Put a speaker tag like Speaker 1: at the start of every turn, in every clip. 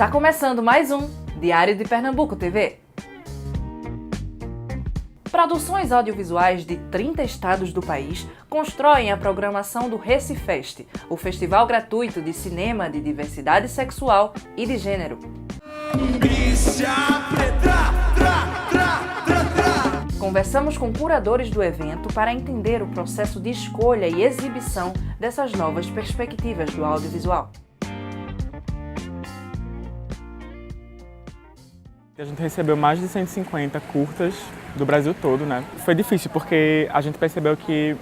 Speaker 1: Está começando mais um Diário de Pernambuco TV. Produções audiovisuais de 30 estados do país constroem a programação do Recifest, o festival gratuito de cinema de diversidade sexual e de gênero. Conversamos com curadores do evento para entender o processo de escolha e exibição dessas novas perspectivas do audiovisual.
Speaker 2: A gente recebeu mais de 150 curtas do Brasil todo, né? Foi difícil porque a gente percebeu que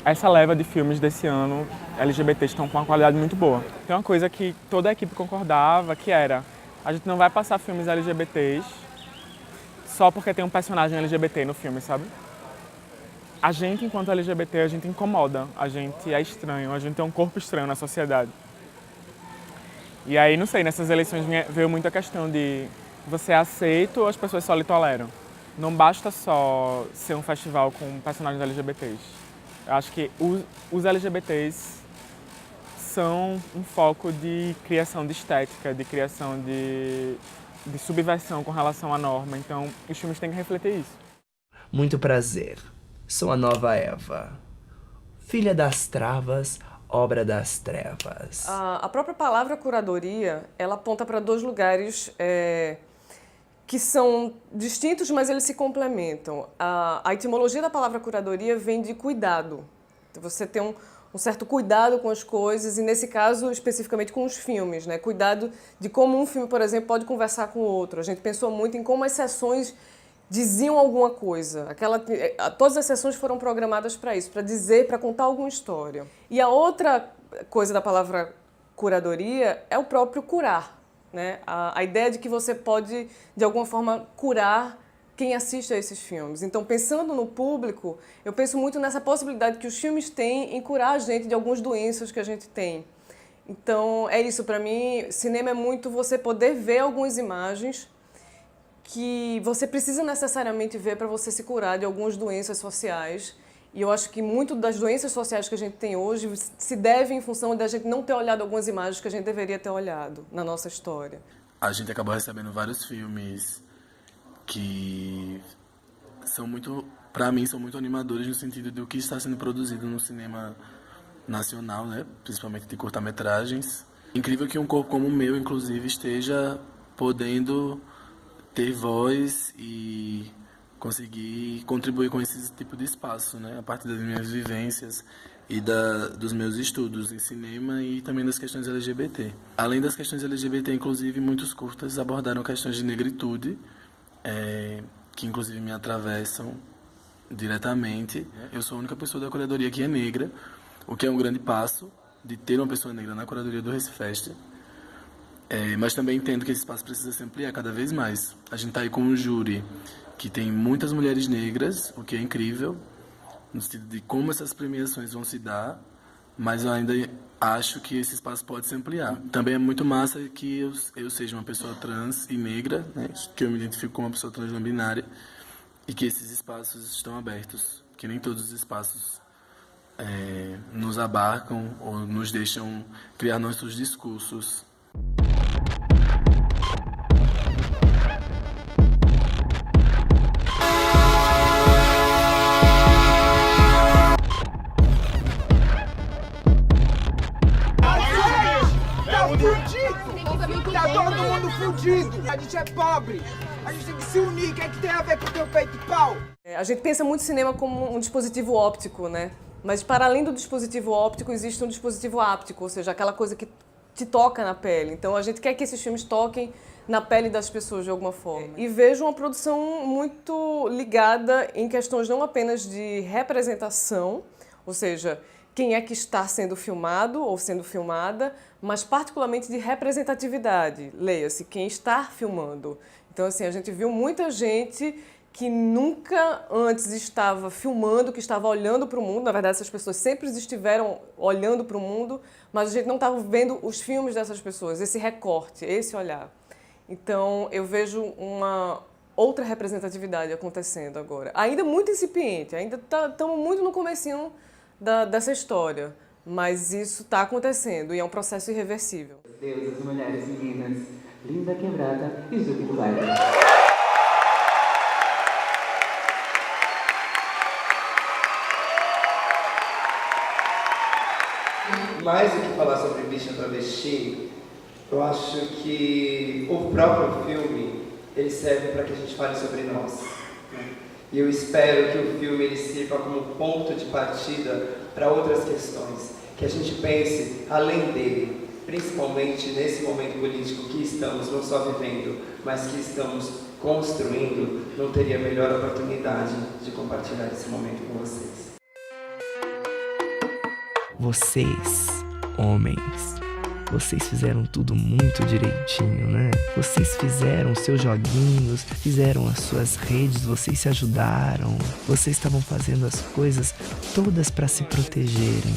Speaker 2: essa leva de filmes desse ano, LGBTs, estão com uma qualidade muito boa. Tem uma coisa que toda a equipe concordava, que era: a gente não vai passar filmes LGBTs só porque tem um personagem LGBT no filme, sabe? A gente, enquanto LGBT, a gente incomoda, a gente é estranho, a gente tem um corpo estranho na sociedade. E aí, não sei, nessas eleições veio muito a questão de: você é aceito ou as pessoas só lhe toleram? Não basta só ser um festival com personagens LGBTs. Eu acho que os LGBTs são um foco de criação de estética, de criação de subversão com relação à norma. Então, os filmes têm que refletir isso.
Speaker 3: Muito prazer. Sou a nova Eva. Filha das travas, obra das trevas.
Speaker 4: A própria palavra curadoria, ela aponta para dois lugares que são distintos, mas eles se complementam. A etimologia da palavra curadoria vem de cuidado. Então, você tem um certo cuidado com as coisas, e nesse caso, especificamente com os filmes, né? Cuidado de como um filme, por exemplo, pode conversar com o outro. A gente pensou muito em como as sessões diziam alguma coisa. Todas as sessões foram programadas para isso, para dizer, para contar alguma história. E a outra coisa da palavra curadoria é o próprio curar, né? A ideia de que você pode, de alguma forma, curar quem assiste a esses filmes. Então, pensando no público, eu penso muito nessa possibilidade que os filmes têm em curar a gente de algumas doenças que a gente tem. Então, é isso. Para mim, cinema é muito você poder ver algumas imagens que você precisa necessariamente ver para você se curar de algumas doenças sociais. E eu acho que muito das doenças sociais que a gente tem hoje se deve em função da gente não ter olhado algumas imagens que a gente deveria ter olhado na nossa história.
Speaker 5: A gente acabou recebendo vários filmes que são muito, para mim, são muito animadores no sentido do que está sendo produzido no cinema nacional, né? Principalmente de curta-metragens. Incrível que um corpo como o meu, inclusive, esteja podendo ter voz e conseguir contribuir com esse tipo de espaço, né? A partir das minhas vivências e dos meus estudos em cinema e também das questões LGBT. Além das questões LGBT, inclusive, muitos curtas abordaram questões de negritude, que inclusive me atravessam diretamente. Eu sou a única pessoa da curadoria que é negra, o que é um grande passo de ter uma pessoa negra na curadoria do Recifest. Mas também entendo que esse espaço precisa se ampliar cada vez mais. A gente está aí com um júri que tem muitas mulheres negras, o que é incrível, no sentido de como essas premiações vão se dar, mas eu ainda acho que esse espaço pode se ampliar. Também é muito massa que eu seja uma pessoa trans e negra, né, que eu me identifico como uma pessoa trans não binária, e que esses espaços estão abertos, que nem todos os espaços nos abarcam ou nos deixam criar nossos discursos.
Speaker 6: Tá todo mundo fudido. A gente é pobre. A gente tem que se unir. O que é que tem a ver com o teu peito de pau?
Speaker 4: A gente pensa muito cinema como um dispositivo óptico, né? Mas para além do dispositivo óptico, existe um dispositivo áptico, ou seja, aquela coisa que te toca na pele. Então a gente quer que esses filmes toquem na pele das pessoas de alguma forma. E vejo uma produção muito ligada em questões não apenas de representação, ou seja, quem é que está sendo filmado ou sendo filmada, mas particularmente de representatividade. Leia-se, quem está filmando. Então, assim, a gente viu muita gente que nunca antes estava filmando, que estava olhando para o mundo. Na verdade, essas pessoas sempre estiveram olhando para o mundo, mas a gente não estava vendo os filmes dessas pessoas, esse recorte, esse olhar. Então, eu vejo uma outra representatividade acontecendo agora. Ainda muito incipiente, ainda estamos muito no comecinho dessa história, mas isso está acontecendo e é um processo irreversível.
Speaker 7: Deusas, mulheres, meninas, Linda Quebrada e Zuki do Baile.
Speaker 3: Mais do que falar sobre bicha travesti, eu acho que o próprio filme ele serve para que a gente fale sobre nós. Né? E eu espero que o filme ele sirva como ponto de partida para outras questões, que a gente pense além dele, principalmente nesse momento político que estamos não só vivendo, mas que estamos construindo. Não teria melhor oportunidade de compartilhar esse momento com vocês. Vocês, homens, vocês fizeram tudo muito direitinho, né? Vocês fizeram seus joguinhos, fizeram as suas redes, vocês se ajudaram. Vocês estavam fazendo as coisas todas para se protegerem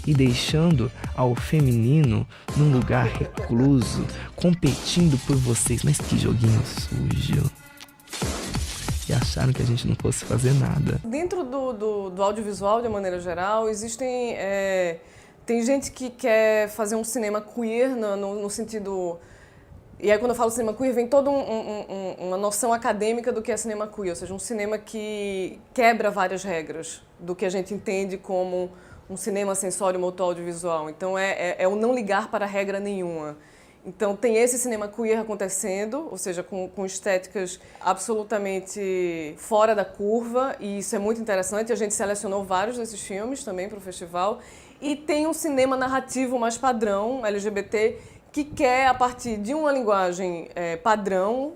Speaker 3: e deixando ao feminino num lugar recluso, competindo por vocês. Mas que joguinho sujo. E acharam que a gente não fosse fazer nada.
Speaker 4: Dentro do audiovisual, de maneira geral, existem... tem gente que quer fazer um cinema queer no sentido... E aí, quando eu falo cinema queer, vem toda uma noção acadêmica do que é cinema queer, ou seja, um cinema que quebra várias regras do que a gente entende como um cinema sensório motor audiovisual. Então, é o não ligar para regra nenhuma. Então, tem esse cinema queer acontecendo, ou seja, com estéticas absolutamente fora da curva, e isso é muito interessante. A gente selecionou vários desses filmes também para o festival. E tem um cinema narrativo mais padrão, LGBT, que quer, a partir de uma linguagem padrão,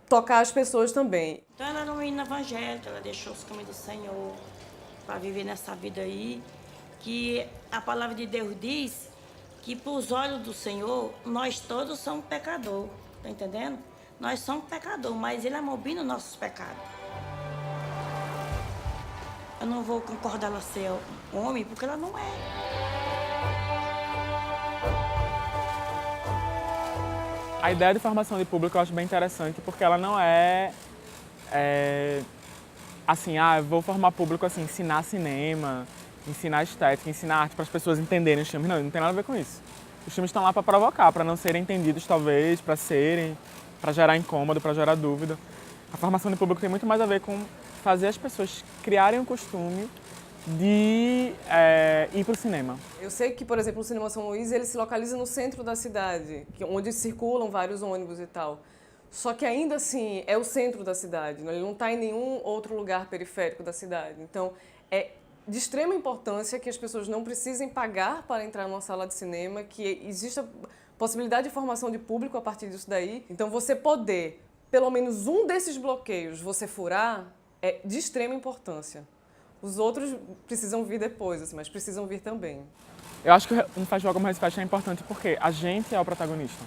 Speaker 4: tocar as pessoas também.
Speaker 8: Então, ela era uma menina evangélica, ela deixou os caminhos do Senhor para viver nessa vida aí, que a palavra de Deus diz que, para os olhos do Senhor, nós todos somos pecadores, tá entendendo? Nós somos pecadores, mas Ele amobina os nossos pecados. Eu não vou concordar ela ser homem, porque ela não é.
Speaker 2: A ideia de formação de público eu acho bem interessante, porque ela não é assim, eu vou formar público, assim, ensinar cinema, ensinar estética, ensinar arte para as pessoas entenderem os filmes. Não tem nada a ver com isso. Os filmes estão lá para provocar, para não serem entendidos, talvez, para gerar incômodo, para gerar dúvida. A formação de público tem muito mais a ver com fazer as pessoas criarem o costume de ir para o cinema.
Speaker 4: Eu sei que, por exemplo, o Cinema São Luís, ele se localiza no centro da cidade, onde circulam vários ônibus e tal. Só que ainda assim é o centro da cidade, ele não está em nenhum outro lugar periférico da cidade. Então, é de extrema importância que as pessoas não precisem pagar para entrar numa sala de cinema, que exista possibilidade de formação de público a partir disso daí. Então, você poder, pelo menos um desses bloqueios, você furar, é de extrema importância. Os outros precisam vir depois, assim, mas precisam vir também.
Speaker 2: Eu acho que um festival como o Recifest é importante porque a gente é o protagonista.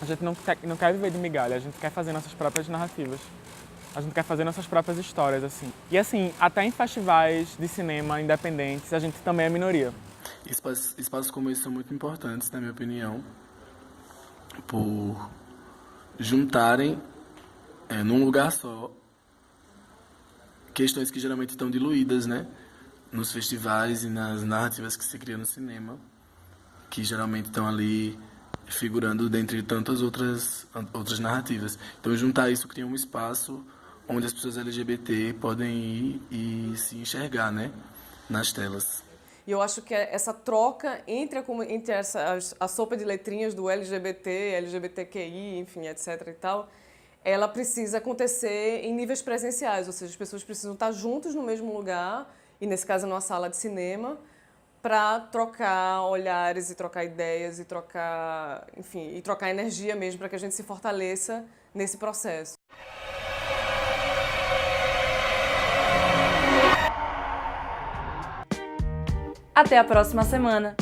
Speaker 2: A gente não quer viver de migalha, a gente quer fazer nossas próprias narrativas. A gente quer fazer nossas próprias histórias, assim. E assim, até em festivais de cinema independentes, a gente também é minoria.
Speaker 5: Espaços como esse são muito importantes, na minha opinião, por juntarem num lugar só questões que geralmente estão diluídas, né? Nos festivais e nas narrativas que se criam no cinema, que geralmente estão ali figurando dentre tantas outras narrativas. Então, juntar isso cria um espaço onde as pessoas LGBT podem ir e se enxergar, né, nas telas.
Speaker 4: E eu acho que essa troca entre a sopa de letrinhas do LGBT, LGBTQI, enfim, etc. e tal, ela precisa acontecer em níveis presenciais, ou seja, as pessoas precisam estar juntas no mesmo lugar, e nesse caso numa sala de cinema, para trocar olhares e trocar ideias e trocar, enfim, e trocar energia mesmo para que a gente se fortaleça nesse processo.
Speaker 1: Até a próxima semana!